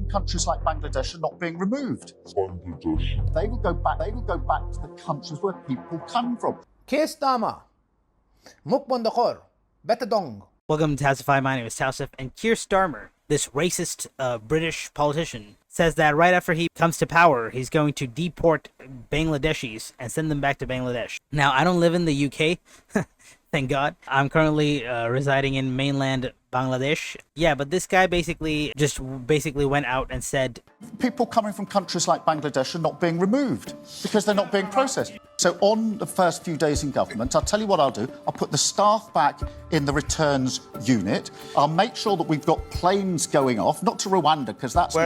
from countries like Bangladesh are not being removed. Bangladesh. They will go back to the countries where people come from. Kier Starmer, Mukbondokor, Betadong. Welcome to Tausify. My name is Tausif, and Kier Starmer, this racist British politician, says that right after he comes to power, he's going to deport Bangladeshis and send them back to Bangladesh. Now, I don't live in the UK, thank God. I'm currently residing in mainland Bangladesh. Yeah, but this guy basically went out and said, people coming from countries like Bangladesh are not being removed because they're not being processed. So on the first few days in government, I'll tell you what I'll do. I'll put the staff back in the returns unit. I'll make sure that we've got planes going off, not to Rwanda, because that's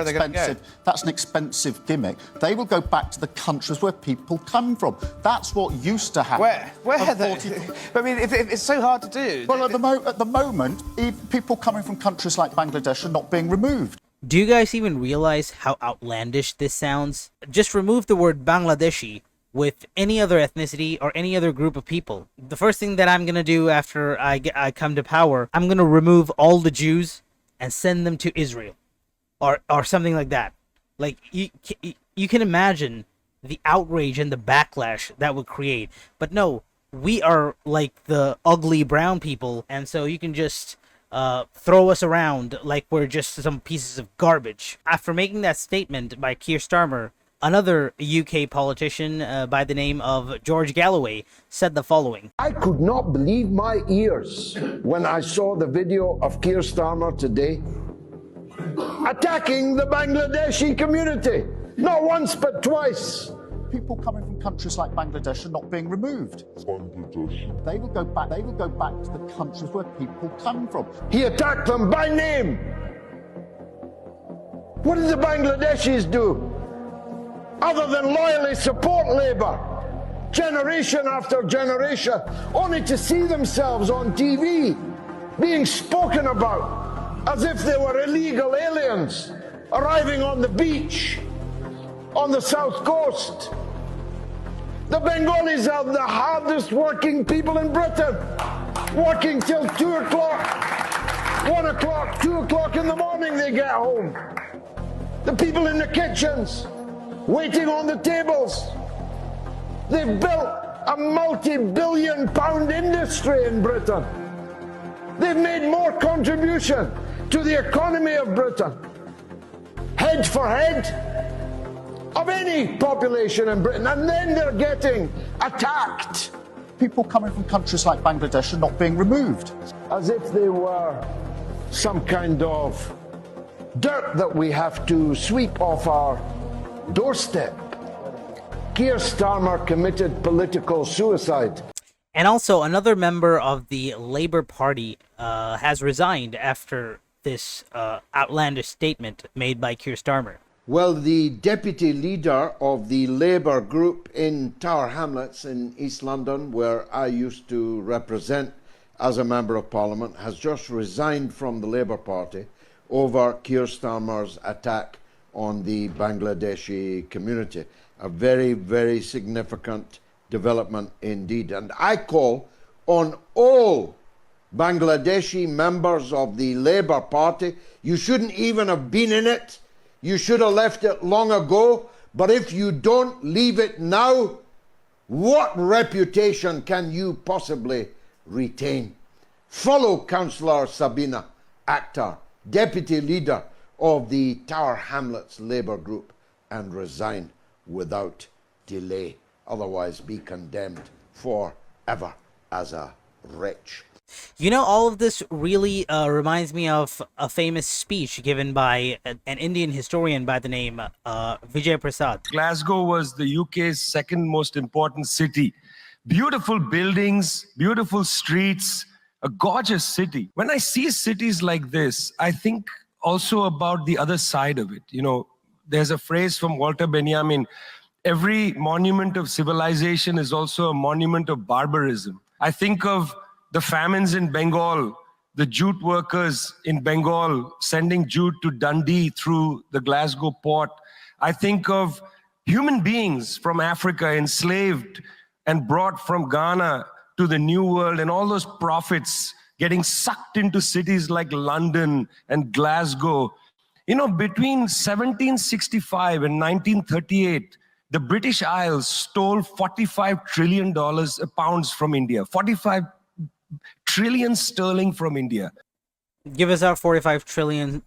an expensive gimmick. They will go back to the countries where people come from. That's what used to happen. I mean, it's so hard to do. Well, at the moment, people coming from countries like Bangladesh are not being removed. Do you guys even realize how outlandish this sounds? Just remove the word Bangladeshi with any other ethnicity or any other group of people. The first thing that I'm going to do after I come to power, I'm going to remove all the Jews and send them to Israel or something like that. Like, you can imagine the outrage and the backlash that would create. But no, we are like the ugly brown people, and so you can just throw us around like we're just some pieces of garbage. After making that statement by Kier Starmer, another UK politician by the name of George Galloway said the following. I could not believe my ears when I saw the video of Kier Starmer today attacking the Bangladeshi community. Not once, but twice. People coming from countries like Bangladesh are not being removed. Bangladesh. They will go back to the countries where people come from. He attacked them by name. What did the Bangladeshis do other than loyally support Labour, generation after generation, only to see themselves on TV being spoken about as if they were illegal aliens arriving on the beach on the south coast? The Bengalis are the hardest working people in Britain, working till 2 o'clock, 1 o'clock, 2 o'clock in the morning they get home. The people in the kitchens, waiting on the tables. They've built a multi-billion-pound industry in Britain. They've made more contribution to the economy of Britain, head for head, of any population in Britain, and then they're getting attacked. People coming from countries like Bangladesh are not being removed. As if they were some kind of dirt that we have to sweep off our doorstep. Kier Starmer committed political suicide. And also, another member of the Labour Party has resigned after this outlandish statement made by Kier Starmer. Well, the deputy leader of the Labour group in Tower Hamlets in East London, where I used to represent as a Member of Parliament, has just resigned from the Labour Party over Kier Starmer's attack on the Bangladeshi community. A very, very significant development indeed. And I call on all Bangladeshi members of the Labour Party. You shouldn't even have been in it. You should have left it long ago. But if you don't leave it now, what reputation can you possibly retain? Follow Councillor Sabina Akhtar, Deputy Leader of the Tower Hamlets Labour Group, and resign without delay. Otherwise be condemned forever as a wretch. You know, all of this really reminds me of a famous speech given by an Indian historian by the name Vijay Prasad. Glasgow was the UK's second most important city. Beautiful buildings, beautiful streets, a gorgeous city. When I see cities like this, I think also about the other side of it. You know, there's a phrase from Walter Benjamin, every monument of civilization is also a monument of barbarism. I think of the famines in Bengal, the jute workers in Bengal sending jute to Dundee through the Glasgow port. I think of human beings from Africa enslaved and brought from Ghana to the New World, and all those prophets getting sucked into cities like London and Glasgow You know, between 1765 and 1938, the British Isles stole $45 trillion pounds from India, 45 trillion sterling from India. Give us our 45 trillion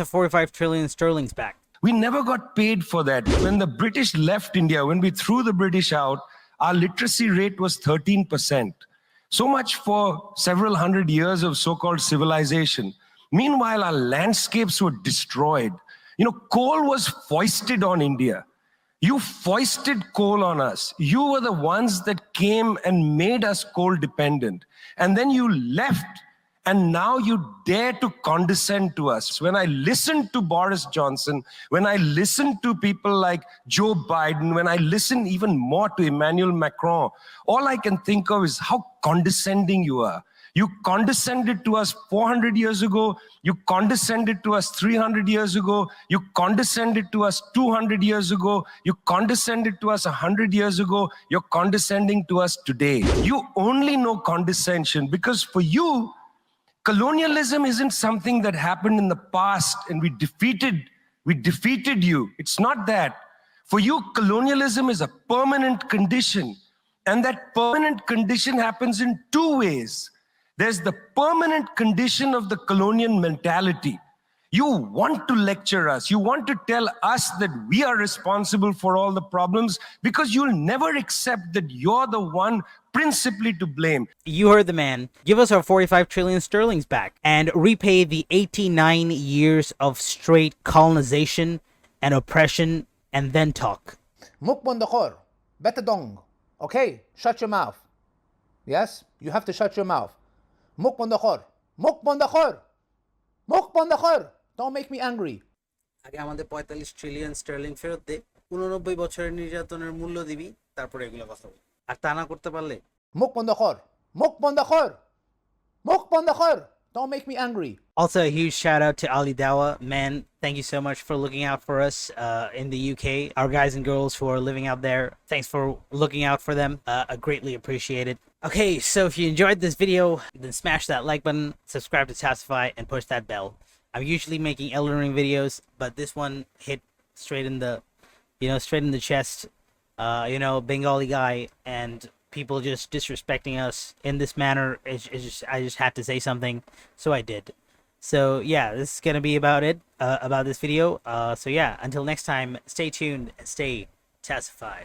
sterlings back. We never got paid for that. When the British left India, when we threw the British out, our literacy rate was 13%. So much for several hundred years of so-called civilization. Meanwhile, our landscapes were destroyed. You know, coal was foisted on India. You foisted coal on us. You were the ones that came and made us coal dependent. And then you left, and now you dare to condescend to us. When I listen to Boris Johnson, when I listen to people like Joe Biden, when I listen even more to Emmanuel Macron, all I can think of is how condescending you are. You condescended to us 400 years ago. You condescended to us 300 years ago. You condescended to us 200 years ago. You condescended to us 100 years ago. You're condescending to us today. You only know condescension because for you, colonialism isn't something that happened in the past and we defeated you. It's not that. For you, colonialism is a permanent condition. And that permanent condition happens in two ways. There's the permanent condition of the colonial mentality. You want to lecture us. You want to tell us that we are responsible for all the problems because you'll never accept that you're the one principally to blame. You heard the man. Give us our 45 trillion sterlings back and repay the 89 years of straight colonization and oppression and then talk. Mukbandakor, betadong. Okay, shut your mouth. Yes, you have to shut your mouth. Mukbandakor, Mukbandakor, Mukbandakor. Don't make me angry. আগে আমাদের 45 trillion Sterling ফেরত দে 89 বছরের নির্যাতনের মূল্য দিবি তারপরে এগুলো কথা বল আর তা না করতে পারলে Mukbandakor, Mukbandakor, Mukbandakor. Don't make me angry. Also, a huge shout out to Ali Dawa. Man, thank you so much for looking out for us in the UK. Our guys and girls who are living out there, thanks for looking out for them. I greatly appreciate it. Okay, so if you enjoyed this video, then smash that like button, subscribe to Tausify, and push that bell. I'm usually making Elden Ring videos, but this one hit straight in the, straight in the chest. Bengali guy and people just disrespecting us in this manner. I just had to say something, so I did. So yeah, this is gonna be about it, about this video. So yeah, until next time, stay tuned and stay Tausify.